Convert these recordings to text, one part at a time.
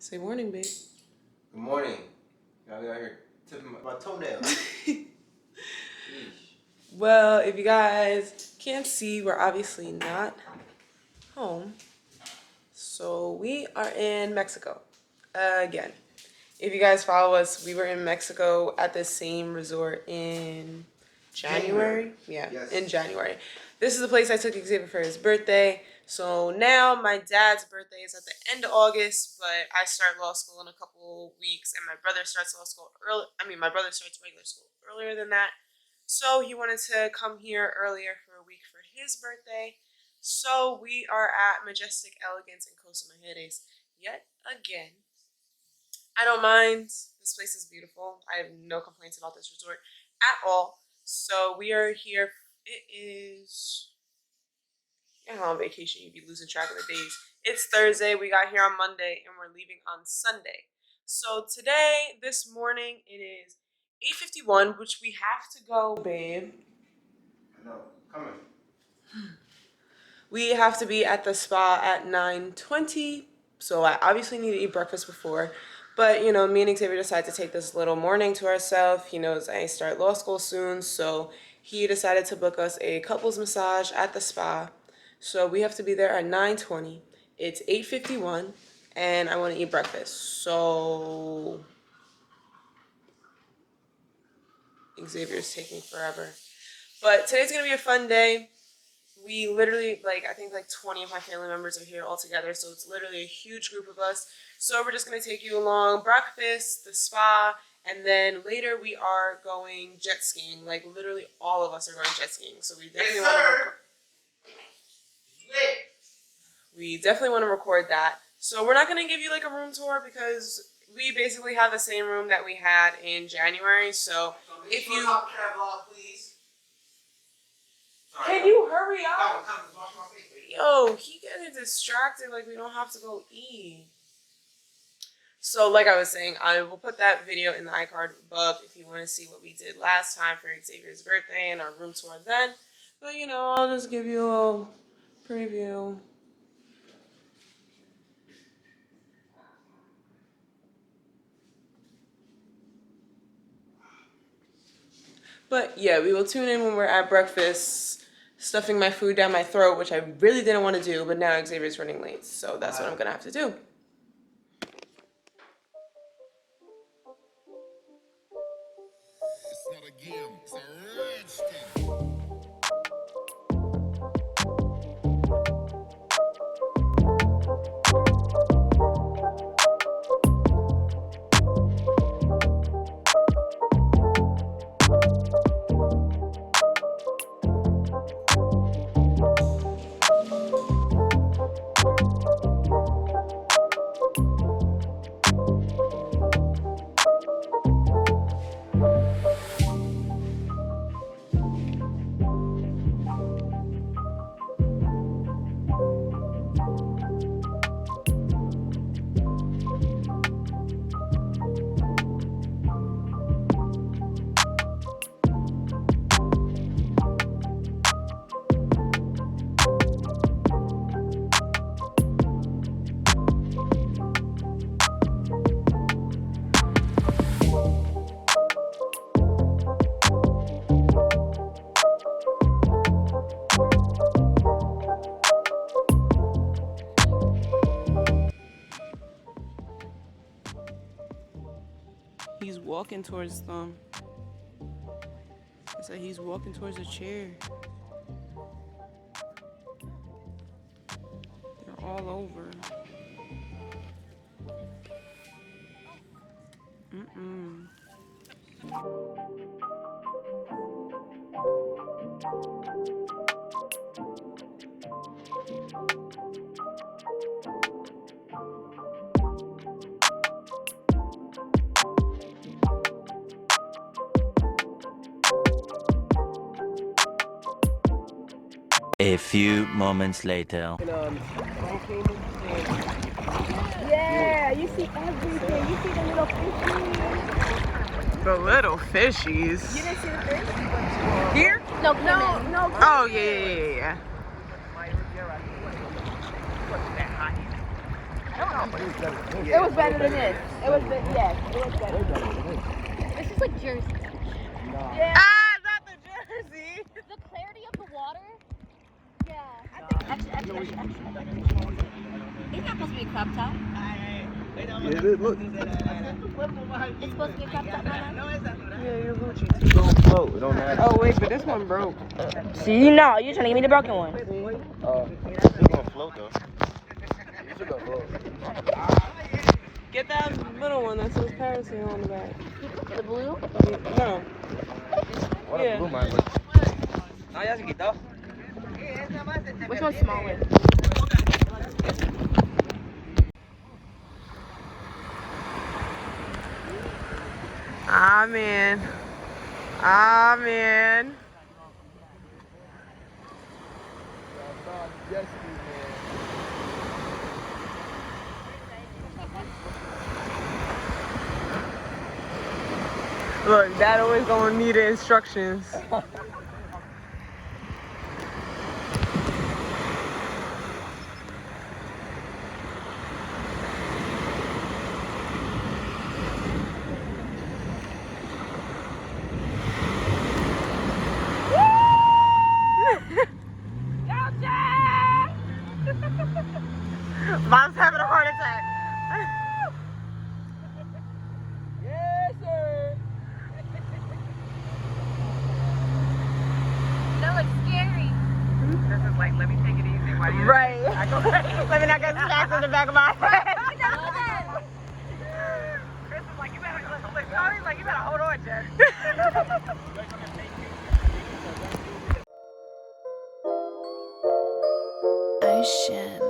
Say morning, babe. Good morning. Y'all out here tipping my toenail. Well, if you guys can't see, we're obviously not home. So we are in Mexico again. If you guys follow us, we were in Mexico at the same resort in January. Yeah, yes. In January. This is the place I took Xavier for his birthday. So now my dad's birthday is at the end of August, but I start law school in a couple weeks, and my brother starts law school early. My brother starts regular school earlier than that. So he wanted to come here earlier for a week for his birthday. So we are at Majestic Elegance in Costa Mujeres yet again. I don't mind. This place is beautiful. I have no complaints about this resort at all. So we are here. It is, you know how on vacation you'd be losing track of the days. It's Thursday. We got here on Monday and we're leaving on Sunday. So today, this morning, it is 8:51, which we have to go, babe. I know. Coming. We have to be at the spa at 9:20. So I obviously need to eat breakfast before. But, you know, me and Xavier decided to take this little morning to ourselves. He knows I start law school soon, so he decided to book us a couples massage at the spa. So we have to be there at 9:20. It's 8:51, and I want to eat breakfast. So Xavier's taking forever. But today's going to be a fun day. We literally, I think 20 of my family members are here all together, so it's literally a huge group of us. So we're just going to take you along breakfast, the spa, and then later we are going jet skiing. Like, literally all of us are going jet skiing. So we definitely want to record that. So we're not going to give you, a room tour because we basically have the same room that we had in January. So if you... Can you hurry up? Yo, he getting distracted like we don't have to go eat. So like I was saying, I will put that video in the iCard above if you want to see what we did last time for Xavier's birthday and our room tour then. But you know, I'll just give you a little preview. But yeah, we will tune in when we're at breakfast, stuffing my food down my throat, which I really didn't want to do, but now Xavier's running late, so that's what I'm gonna have to do. It's not a game, it's a rich thing. He's walking towards them. It's like he's walking towards a chair. They're all over. A few moments later. Yeah, you see everything. You see the little fishies. The little fishies. You didn't see the fish? Here? No. Oh, yeah. It was better than this. It was yes, it was better. This is like Jersey. Yeah. Ah, not the Jersey. The clarity of the water. Yeah. Extra. It's not supposed to be a crop top. Yeah, it is. Look. It's supposed to be a crop top, Nana. Yeah, you're Gucci. It don't float. It don't matter. Oh wait, but this one broke. See, no, you're trying to give me the broken one. It's gonna float though. It's gonna float. Get that little one that says parasail on the back. The blue? No. What Yeah. a blue man. Which one's smaller? Amen. Amen. Look, Dad always gonna need the instructions. Mom's having a heart attack. Yes, sir. That looks scary. This is like, let me take it easy. Why do you? Right. Let me not get snacks in the back of my head. Chris is like, you better, Charlie's like, you better hold on, Jen. Ocean.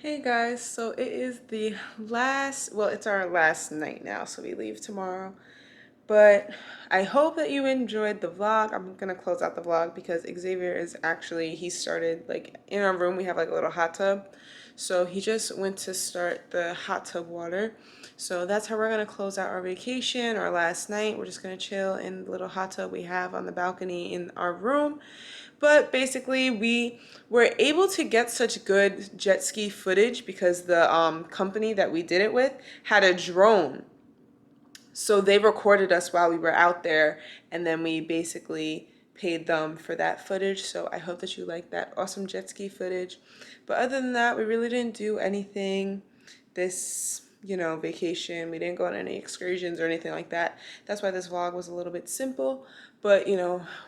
Hey guys, so it is the last, well, it's our last night now, so we leave tomorrow. But I hope that you enjoyed the vlog. I'm gonna close out the vlog because Xavier is actually, he started like in our room, we have like a little hot tub. So he just went to start the hot tub water. So that's how we're gonna close out our vacation, our last night. We're just gonna chill in the little hot tub we have on the balcony in our room. But basically, we were able to get such good jet ski footage because the company that we did it with had a drone. So they recorded us while we were out there, and then we basically paid them for that footage. So I hope that you like that awesome jet ski footage. But other than that, we really didn't do anything this, vacation. We didn't go on any excursions or anything like that. That's why this vlog was a little bit simple. But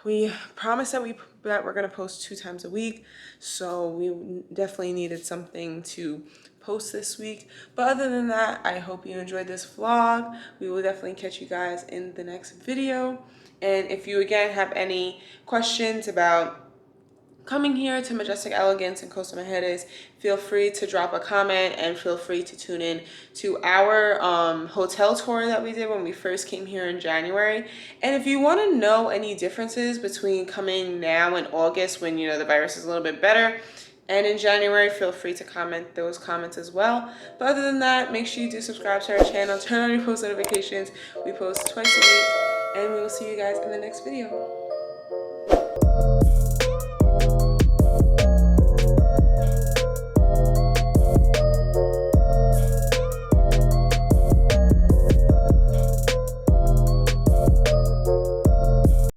we promised that we're gonna post 2 times a week, so we definitely needed something to post this week. But other than that, I hope you enjoyed this vlog. We will definitely catch you guys in the next video. And if you again have any questions about coming here to Majestic Elegance and Costa Mujeres, feel free to drop a comment and feel free to tune in to our hotel tour that we did when we first came here in January. And if you want to know any differences between coming now in August when the virus is a little bit better and in January, feel free to comment those comments as well. But other than that, make sure you do subscribe to our channel, turn on your post notifications. We post twice a week, and we will see you guys in the next video.